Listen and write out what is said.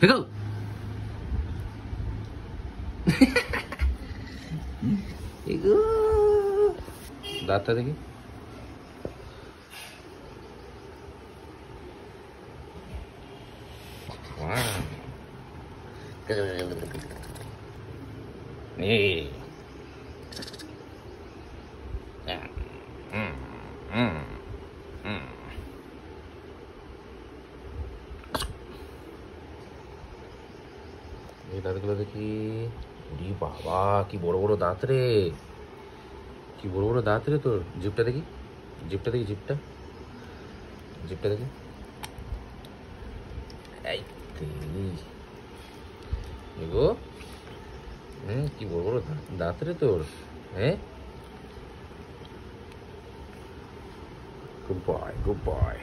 দেখো দাঁতটা দেখি। এই দাঁতগুলো দেখি। বাবা কি বড় বড় দাঁত রে, কি বড় বড় দাঁত রে তোর। জিভটা দেখি, জিভটা দেখি, জিভটা জিভটা দেখি। এই এগো, কি বড় বড় দাঁত রে তোর। হ্যাঁ, গুড বয়, গুড বয়।